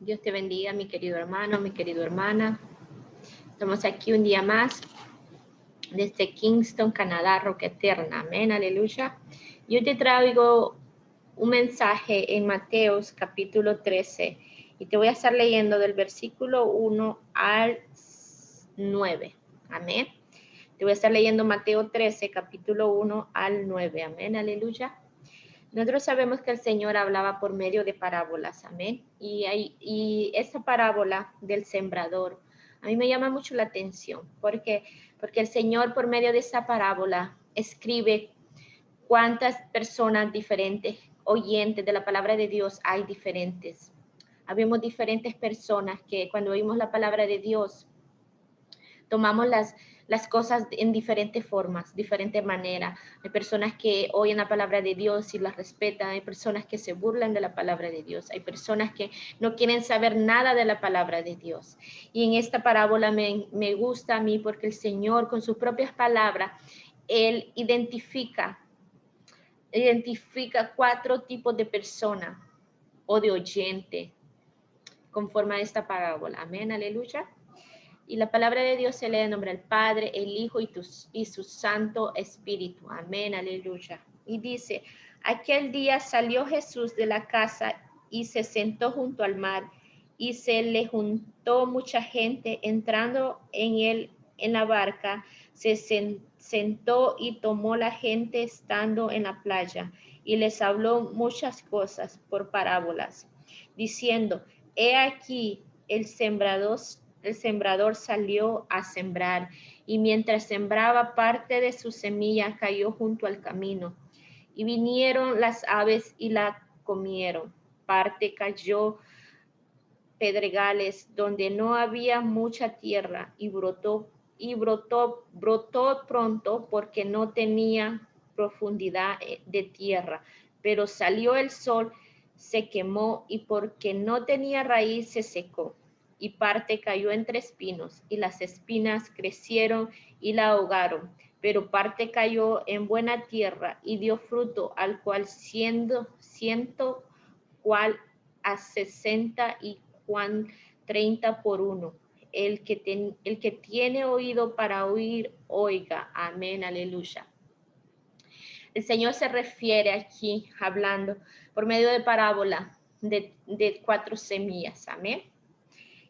Dios te bendiga, mi querido hermano, mi querida hermana. Estamos aquí un día más desde Kingston, Canadá, Roca Eterna. Amén, aleluya. Yo te traigo un mensaje en Mateos capítulo 13 y te voy a estar leyendo del versículo 1 al 9. Amén. Te voy a estar leyendo Mateo 13, capítulo 1 al 9. Amén, aleluya. Nosotros sabemos que el Señor hablaba por medio de parábolas, amén. Y esa parábola del sembrador, a mí me llama mucho la atención, porque el Señor por medio de esa parábola escribe cuántas personas diferentes, oyentes de la palabra de Dios hay diferentes. Habemos diferentes personas que cuando oímos la palabra de Dios, tomamos las cosas en diferentes formas, diferente manera. Hay personas que oyen la palabra de Dios y la respetan, hay personas que se burlan de la palabra de Dios, hay personas que no quieren saber nada de la palabra de Dios. Y en esta parábola me gusta a mí porque el Señor con sus propias palabras, Él identifica 4 tipos de personas o de oyente conforme a esta parábola. Amén, aleluya. Y la palabra de Dios se lee en nombre del Padre, el Hijo y su Santo Espíritu. Amén, aleluya. Y dice, aquel día salió Jesús de la casa y se sentó junto al mar y se le juntó mucha gente. Entrando en la barca, se sentó y tomó la gente estando en la playa y les habló muchas cosas por parábolas, diciendo, he aquí el sembrador salió a sembrar, y mientras sembraba, parte de su semilla cayó junto al camino, y vinieron las aves y la comieron. Parte cayó pedregales donde no había mucha tierra, y brotó pronto porque no tenía profundidad de tierra. Pero salió el sol, se quemó, y porque no tenía raíz se secó. Y parte cayó entre espinos, y las espinas crecieron y la ahogaron. Pero parte cayó en buena tierra y dio fruto, al cual ciento, cual a 60 y Juan 30 por 1. El que tiene oído para oír, oiga. Amén, aleluya. El Señor se refiere aquí, hablando por medio de parábola, de 4 semillas. Amén.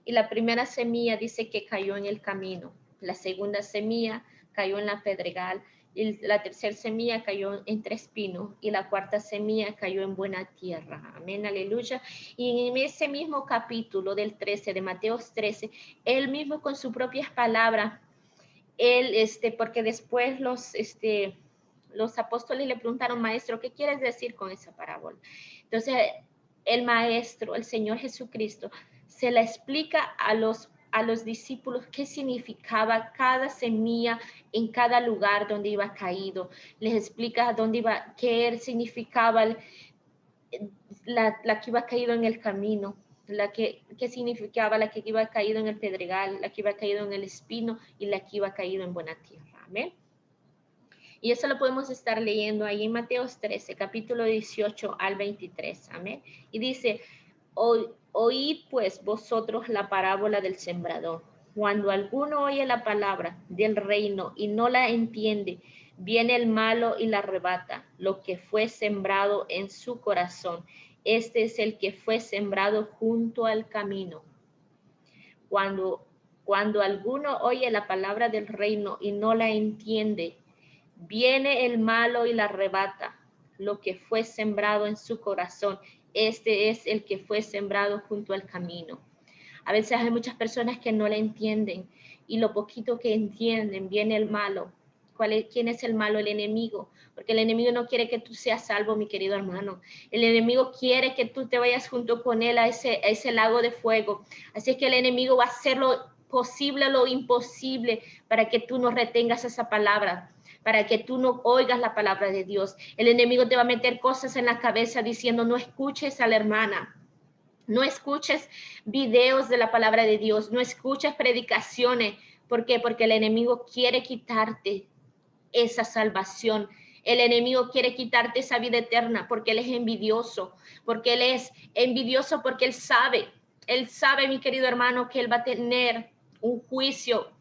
Y la primera semilla dice que cayó en el camino. La segunda semilla cayó en la pedregal. Y la tercera semilla cayó entre espinos. Y la cuarta semilla cayó en buena tierra. Amén, aleluya. Y en ese mismo capítulo del 13, de Mateo 13, él mismo con sus propias palabras, él, porque después los apóstoles le preguntaron, maestro, ¿qué quieres decir con esa parábola? Entonces, el maestro, el Señor Jesucristo, se la explica a los discípulos qué significaba cada semilla en cada lugar donde iba caído. Les explica dónde iba, qué significaba la que iba caído en el camino, qué significaba la que iba caído en el pedregal, la que iba caído en el espino y la que iba caído en buena tierra. Amén. Y eso lo podemos estar leyendo ahí en Mateo 13, capítulo 18 al 23. Amén. Y dice, oíd pues vosotros la parábola del sembrador. Cuando alguno oye la palabra del reino y no la entiende, viene el malo y la arrebata lo que fue sembrado en su corazón. Este es el que fue sembrado junto al camino. Cuando alguno oye la palabra del reino y no la entiende, viene el malo y la arrebata lo que fue sembrado en su corazón. Este es el que fue sembrado junto al camino. A veces hay muchas personas que no la entienden y lo poquito que entienden, viene el malo. ¿Quién es el malo? El enemigo. Porque el enemigo no quiere que tú seas salvo, mi querido hermano. El enemigo quiere que tú te vayas junto con él a ese lago de fuego. Así que el enemigo va a hacer lo posible, lo imposible, para que tú no retengas esa palabra, para que tú no oigas la palabra de Dios. El enemigo te va a meter cosas en la cabeza diciendo, no escuches a la hermana. No escuches videos de la palabra de Dios, no escuches predicaciones. ¿Por qué? Porque el enemigo quiere quitarte esa salvación. El enemigo quiere quitarte esa vida eterna porque él es envidioso, porque él es envidioso porque él sabe él sabe, mi querido hermano, que él va a tener un juicio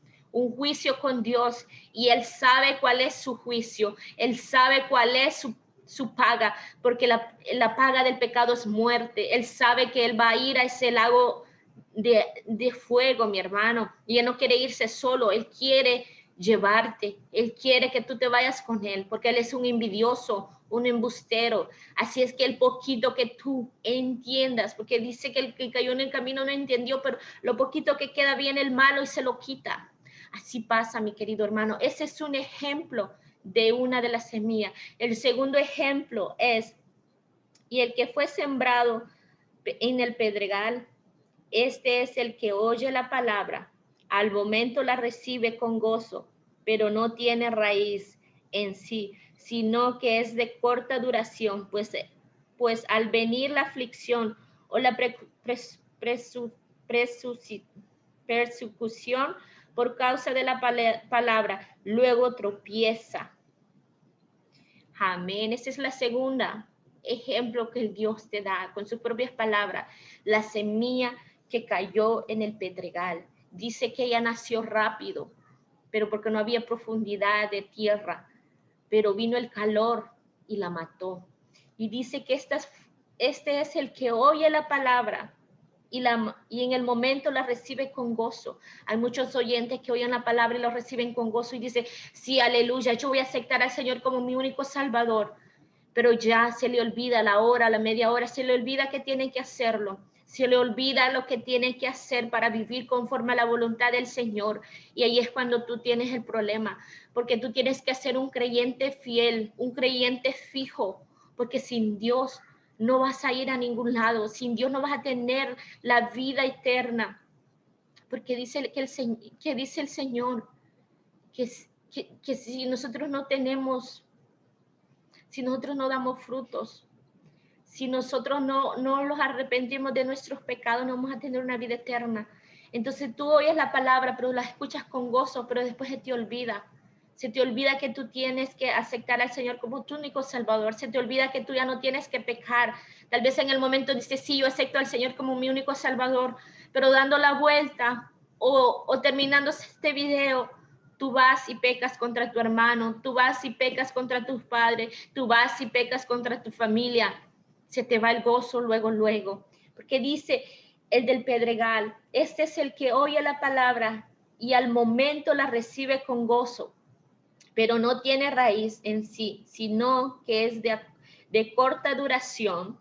con Dios, y él sabe cuál es su juicio, él sabe cuál es su paga, porque la paga del pecado es muerte. Él sabe que él va a ir a ese lago de fuego, mi hermano, y él no quiere irse solo, él quiere llevarte, él quiere que tú te vayas con él, porque él es un envidioso, un embustero. Así es que el poquito que tú entiendas, porque dice que el que cayó en el camino no entendió, pero lo poquito que queda viene el malo y se lo quita. Así pasa, mi querido hermano. Ese es un ejemplo de una de las semillas. El segundo ejemplo es, y el que fue sembrado en el pedregal, este es el que oye la palabra, al momento la recibe con gozo, pero no tiene raíz en sí, sino que es de corta duración, pues al venir la aflicción o la persecución por causa de la palabra, luego tropieza. Amén. Esa es la segunda ejemplo que Dios te da con sus propias palabras. La semilla que cayó en el pedregal. Dice que ella nació rápido, pero porque no había profundidad de tierra, pero vino el calor y la mató. Y dice que este es el que oye la palabra y en el momento la recibe con gozo. Hay muchos oyentes que oyen la palabra y lo reciben con gozo y dicen, sí, aleluya, yo voy a aceptar al Señor como mi único Salvador. Pero ya se le olvida la hora, la media hora, se le olvida que tiene que hacerlo. Se le olvida lo que tiene que hacer para vivir conforme a la voluntad del Señor. Y ahí es cuando tú tienes el problema, porque tú tienes que ser un creyente fiel, un creyente fijo, porque sin Dios no vas a ir a ningún lado, sin Dios no vas a tener la vida eterna, porque dice que dice el Señor que si nosotros no tenemos, si nosotros no damos frutos, si nosotros no los arrepentimos de nuestros pecados, no vamos a tener una vida eterna. Entonces tú oyes la palabra, pero la escuchas con gozo, pero después se te olvida. Se te olvida que tú tienes que aceptar al Señor como tu único Salvador. Se te olvida que tú ya no tienes que pecar. Tal vez en el momento dices, sí, yo acepto al Señor como mi único Salvador, pero dando la vuelta o terminando este video, tú vas y pecas contra tu hermano, tú vas y pecas contra tus padres, tú vas y pecas contra tu familia. Se te va el gozo luego. Porque dice el del pedregal, este es el que oye la palabra y al momento la recibe con gozo, pero no tiene raíz en sí, sino que es de corta duración,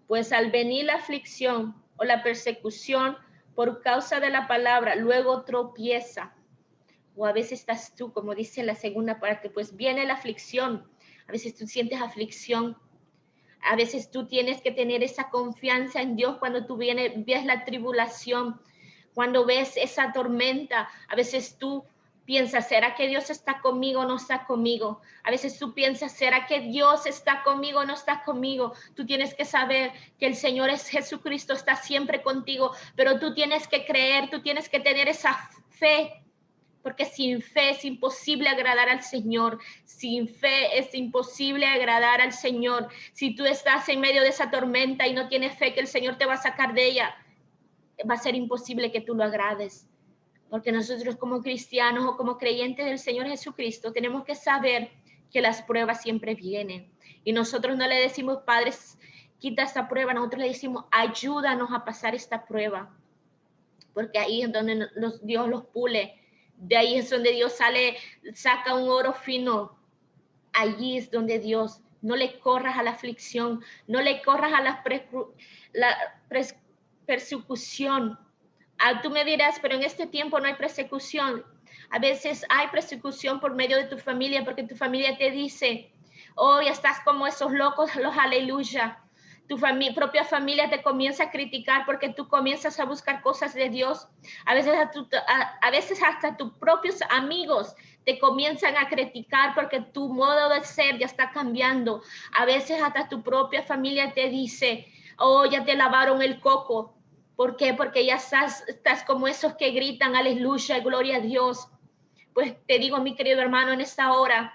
pues al venir la aflicción o la persecución por causa de la palabra, luego tropieza. O a veces estás tú, como dice la segunda parte, pues viene la aflicción, a veces tú sientes aflicción. A veces tú tienes que tener esa confianza en Dios cuando tú ves la tribulación, cuando ves esa tormenta. A veces tú piensas, ¿será que Dios está conmigo o no está conmigo? A veces tú piensas, ¿será que Dios está conmigo o no está conmigo? Tú tienes que saber que el Señor es Jesucristo, está siempre contigo, pero tú tienes que creer, tú tienes que tener esa fe, porque sin fe es imposible agradar al Señor. Sin fe es imposible agradar al Señor. Si tú estás en medio de esa tormenta y no tienes fe que el Señor te va a sacar de ella, va a ser imposible que tú lo agrades. Porque nosotros como cristianos o como creyentes del Señor Jesucristo tenemos que saber que las pruebas siempre vienen. Y nosotros no le decimos, Padre, quita esta prueba. Nosotros le decimos, ayúdanos a pasar esta prueba. Porque ahí es donde Dios los pule. De ahí es donde Dios saca un oro fino. Allí es donde Dios, no le corras a la aflicción, no le corras a la persecución. Tú me dirás, pero en este tiempo no hay persecución. A veces hay persecución por medio de tu familia, porque tu familia te dice, oh, ya estás como esos locos, los aleluya. Tu propia familia te comienza a criticar porque tú comienzas a buscar cosas de Dios. A veces hasta tus propios amigos te comienzan a criticar porque tu modo de ser ya está cambiando. A veces hasta tu propia familia te dice, oh, ya te lavaron el coco. ¿Por qué? Porque ya estás como esos que gritan, aleluya, gloria a Dios. Pues te digo, mi querido hermano, en esta hora,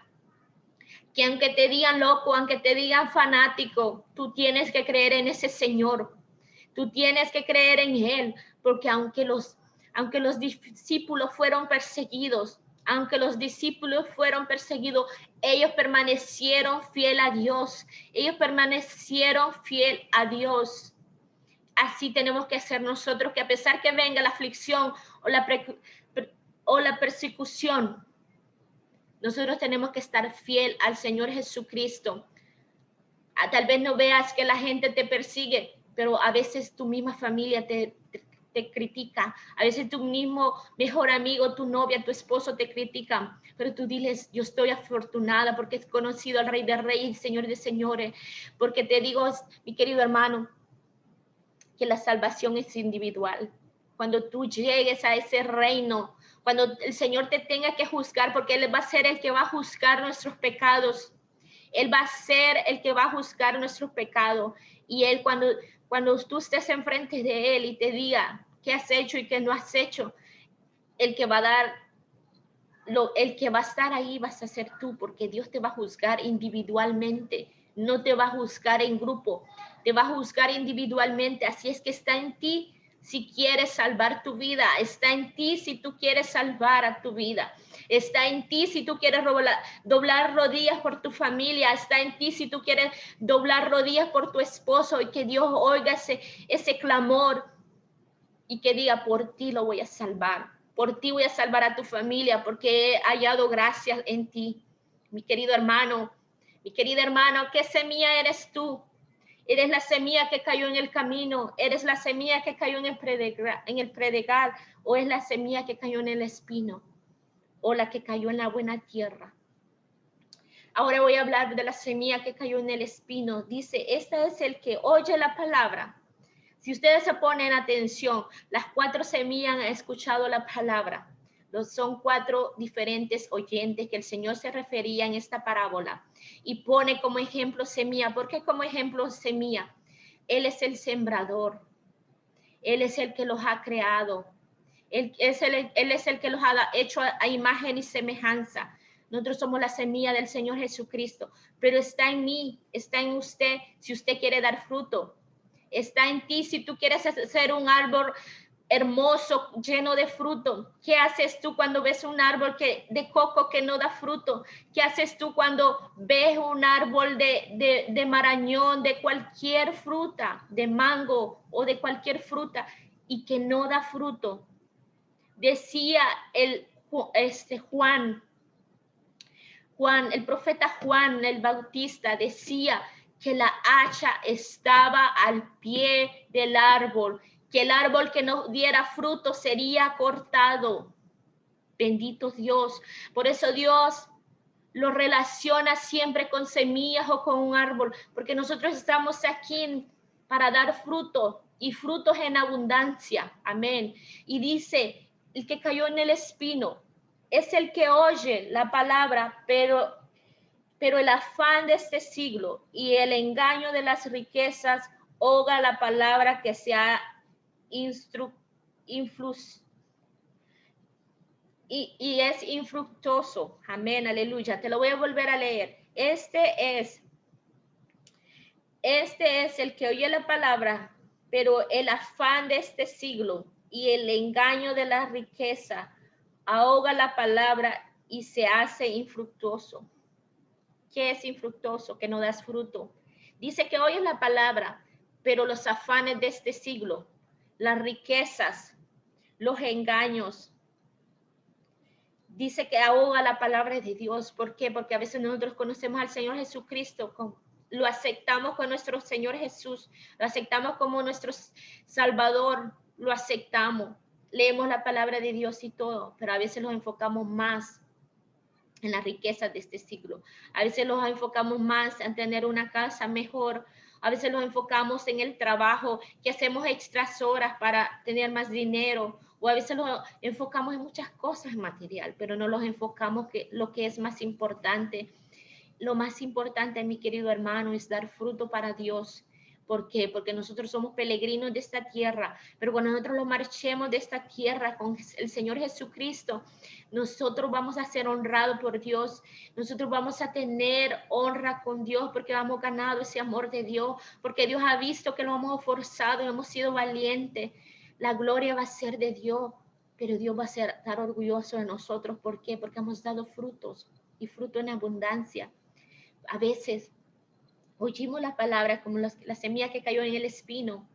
que aunque te digan loco, aunque te digan fanático, tú tienes que creer en ese Señor. Tú tienes que creer en Él, porque aunque los discípulos fueron perseguidos, ellos permanecieron fiel a Dios. Ellos permanecieron fiel a Dios. Así tenemos que hacer nosotros, que a pesar que venga la aflicción o la persecución, nosotros tenemos que estar fiel al Señor Jesucristo. Tal vez no veas que la gente te persigue, pero a veces tu misma familia te critica, a veces tu mismo mejor amigo, tu novia, tu esposo te critican, pero tú diles, yo estoy afortunada porque he conocido al Rey de Reyes y Señor de Señores, porque te digo, mi querido hermano, que la salvación es individual. Cuando tú llegues a ese reino, cuando el Señor te tenga que juzgar, porque Él va a ser el que va a juzgar nuestros pecados, Él va a ser el que va a juzgar nuestros pecados, y Él cuando tú estés enfrente de Él y te diga qué has hecho y qué no has hecho, el que va a dar, el que va a estar ahí vas a ser tú, porque Dios te va a juzgar individualmente, no te va a juzgar en grupo, te va a juzgar individualmente. Así es que está en ti si quieres salvar tu vida, está en ti si tú quieres salvar a tu vida, está en ti si tú quieres doblar rodillas por tu familia, está en ti si tú quieres doblar rodillas por tu esposo y que Dios oiga ese clamor y que diga, por ti lo voy a salvar, por ti voy a salvar a tu familia, porque he hallado gracias en ti. Mi querido hermano, mi querida hermana, ¿qué semilla eres tú? ¿Eres la semilla que cayó en el camino? ¿Eres la semilla que cayó en el predicar? ¿O es la semilla que cayó en el espino? ¿O la que cayó en la buena tierra? Ahora voy a hablar de la semilla que cayó en el espino. Dice, este es el que oye la palabra. Si ustedes se ponen atención, las 4 semillas han escuchado la palabra. Son 4 diferentes oyentes que el Señor se refería en esta parábola. Y pone como ejemplo semilla. ¿Por qué como ejemplo semilla? Él es el sembrador. Él es el que los ha creado. Él es el que los ha hecho a imagen y semejanza. Nosotros somos la semilla del Señor Jesucristo. Pero está en mí, está en usted, si usted quiere dar fruto. Está en ti si tú quieres hacer un árbol hermoso, lleno de fruto. ¿Qué haces tú cuando ves un árbol de coco que no da fruto? ¿Qué haces tú cuando ves un árbol de marañón, de cualquier fruta, de mango o de cualquier fruta y que no da fruto? Decía Juan, el profeta Juan el Bautista decía que la hacha estaba al pie del árbol, que el árbol que no diera fruto sería cortado. Bendito Dios. Por eso Dios lo relaciona siempre con semillas o con un árbol, porque nosotros estamos aquí para dar fruto y frutos en abundancia. Amén. Y dice, el que cayó en el espino es el que oye la palabra, pero el afán de este siglo y el engaño de las riquezas ahoga la palabra que se ha y es infructuoso. Amén, aleluya. Te lo voy a volver a leer. Este es el que oye la palabra, pero el afán de este siglo y el engaño de la riqueza ahoga la palabra y se hace infructuoso. ¿Qué es infructuoso? Que no das fruto. Dice que oyes la palabra, pero los afanes de este siglo, las riquezas, los engaños, dice que ahoga la palabra de Dios. ¿Por qué? Porque a veces nosotros conocemos al Señor Jesucristo, lo aceptamos con nuestro Señor Jesús, lo aceptamos como nuestro Salvador, lo aceptamos, leemos la palabra de Dios y todo, pero a veces nos enfocamos más en las riquezas de este siglo. A veces nos enfocamos más en tener una casa mejor. A veces nos enfocamos en el trabajo, que hacemos extras horas para tener más dinero. O a veces nos enfocamos en muchas cosas material, pero no nos enfocamos en lo que es más importante. Lo más importante, mi querido hermano, es dar fruto para Dios. ¿Por qué? Porque nosotros somos peregrinos de esta tierra, pero cuando nosotros lo marchemos de esta tierra con el Señor Jesucristo, nosotros vamos a ser honrados por Dios, nosotros vamos a tener honra con Dios porque hemos ganado ese amor de Dios, porque Dios ha visto que lo hemos esforzado, hemos sido valientes. La gloria va a ser de Dios, pero Dios va a estar orgulloso de nosotros. ¿Por qué? Porque hemos dado frutos y fruto en abundancia. A veces oímos la palabra como la semilla que cayó en el espino,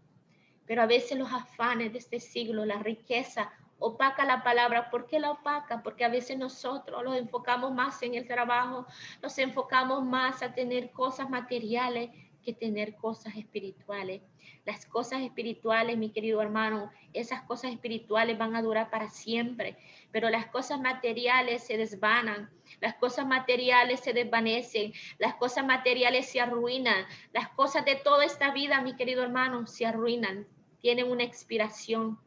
pero a veces los afanes de este siglo, la riqueza, opaca la palabra. ¿Por qué la opaca? Porque a veces nosotros nos enfocamos más en el trabajo, nos enfocamos más a tener cosas materiales que tener cosas espirituales. Las cosas espirituales, mi querido hermano, esas cosas espirituales van a durar para siempre, pero las cosas materiales se desvanan, las cosas materiales se desvanecen, las cosas materiales se arruinan, las cosas de toda esta vida, mi querido hermano, se arruinan, tienen una expiración,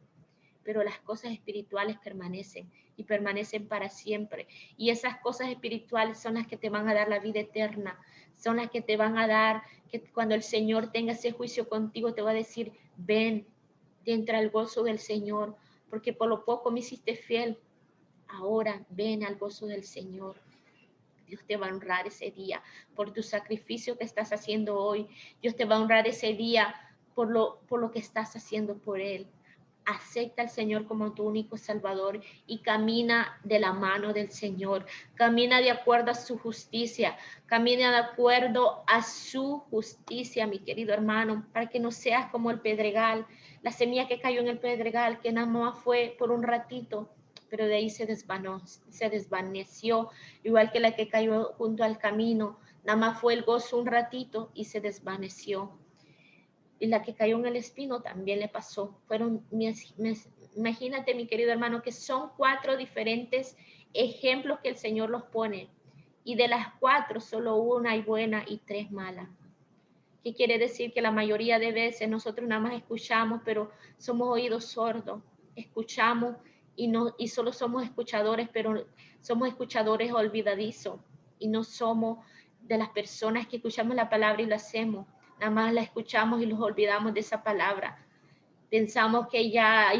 pero las cosas espirituales permanecen y permanecen para siempre. Y esas cosas espirituales son las que te van a dar la vida eterna, son las que te van a dar, que cuando el Señor tenga ese juicio contigo, te va a decir, ven, entra al gozo del Señor, porque por lo poco me hiciste fiel, ahora ven al gozo del Señor. Dios te va a honrar ese día por tu sacrificio que estás haciendo hoy. Dios te va a honrar ese día por lo que estás haciendo por Él. Acepta al Señor como tu único Salvador y camina de la mano del Señor. Camina de acuerdo a su justicia. Camina de acuerdo a su justicia, mi querido hermano, para que no seas como el pedregal, la semilla que cayó en el pedregal, que nada más fue por un ratito, pero de ahí se desvaneció, igual que la que cayó junto al camino. Nada más fue el gozo un ratito y se desvaneció. Y la que cayó en el espino también le pasó. Imagínate, mi querido hermano, que son 4 diferentes ejemplos que el Señor los pone. Y de las 4, solo una hay buena y 3 malas. ¿Qué quiere decir? Que la mayoría de veces nosotros nada más escuchamos, pero somos oídos sordos. Escuchamos y solo somos escuchadores, pero somos escuchadores olvidadizos. Y no somos de las personas que escuchamos la palabra y lo hacemos. Nada más la escuchamos y los olvidamos de esa palabra. Pensamos que ya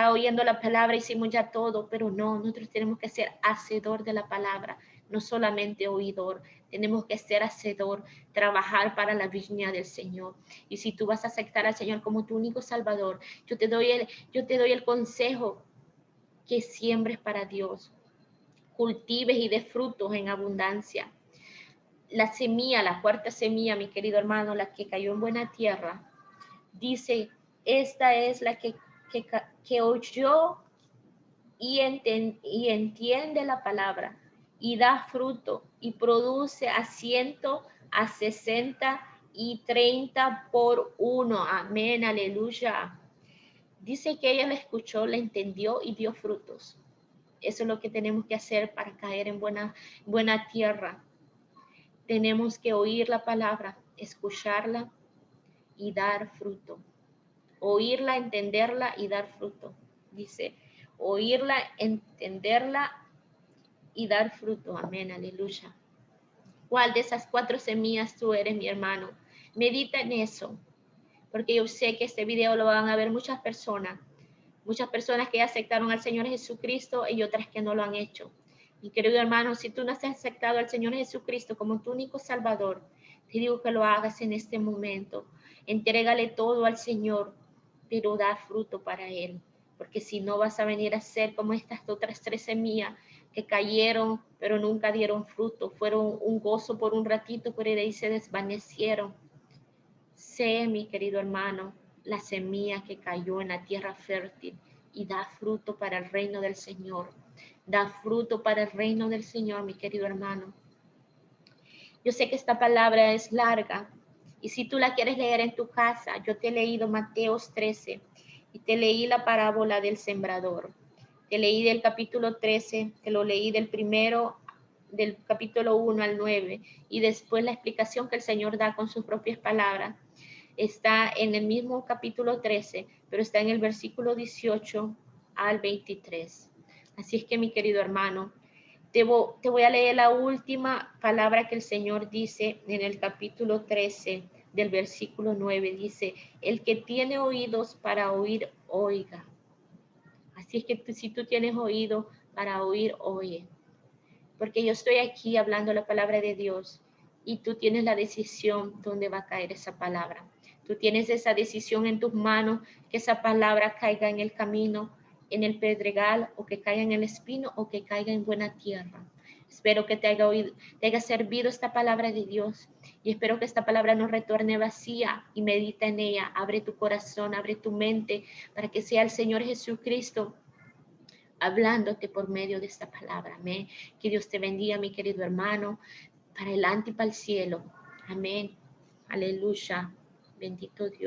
oyendo la palabra hicimos ya todo, pero no, nosotros tenemos que ser hacedor de la palabra, no solamente oidor, tenemos que ser hacedor, trabajar para la viña del Señor. Y si tú vas a aceptar al Señor como tu único Salvador, yo te doy el consejo que siembres para Dios, cultives y des frutos en abundancia. La semilla, la 4ª semilla, mi querido hermano, la que cayó en buena tierra, dice, esta es la que oyó y entiende la palabra y da fruto y produce a 100, a 60 y 30 por 1. Amén, aleluya. Dice que ella la escuchó, la entendió y dio frutos. Eso es lo que tenemos que hacer para caer en buena tierra. Tenemos que oír la palabra, escucharla y dar fruto. Oírla, entenderla y dar fruto. Dice, oírla, entenderla y dar fruto. Amén, aleluya. ¿Cuál de esas 4 semillas tú eres, mi hermano? Medita en eso, porque yo sé que este video lo van a ver muchas personas que ya aceptaron al Señor Jesucristo y otras que no lo han hecho. Mi querido hermano, si tú no has aceptado al Señor Jesucristo como tu único Salvador, te digo que lo hagas en este momento. Entrégale todo al Señor, pero da fruto para Él, porque si no vas a venir a ser como estas otras 3 semillas que cayeron, pero nunca dieron fruto, fueron un gozo por un ratito, pero de ahí se desvanecieron. Sé, mi querido hermano, la semilla que cayó en la tierra fértil y da fruto para el reino del Señor. Da fruto para el reino del Señor, mi querido hermano. Yo sé que esta palabra es larga y si tú la quieres leer en tu casa, yo te he leído Mateos 13 y te leí la parábola del sembrador. Te leí del capítulo 13, te lo leí del capítulo 1 al 9 y después la explicación que el Señor da con sus propias palabras. Está en el mismo capítulo 13, pero está en el versículo 18 al 23. Así es que, mi querido hermano, te voy a leer la última palabra que el Señor dice en el capítulo 13, del versículo 9 dice, el que tiene oídos para oír, oiga. Así es que si tú tienes oído para oír, oye. Porque yo estoy aquí hablando la palabra de Dios y tú tienes la decisión dónde va a caer esa palabra. Tú tienes esa decisión en tus manos, que esa palabra caiga en el camino, en el pedregal, o que caiga en el espino, o que caiga en buena tierra. Espero que te haya servido esta palabra de Dios y espero que esta palabra no retorne vacía y medita en ella. Abre tu corazón, abre tu mente para que sea el Señor Jesucristo hablándote por medio de esta palabra. Amén. Que Dios te bendiga, mi querido hermano, para adelante y para el cielo. Amén. Aleluya. Bendito Dios.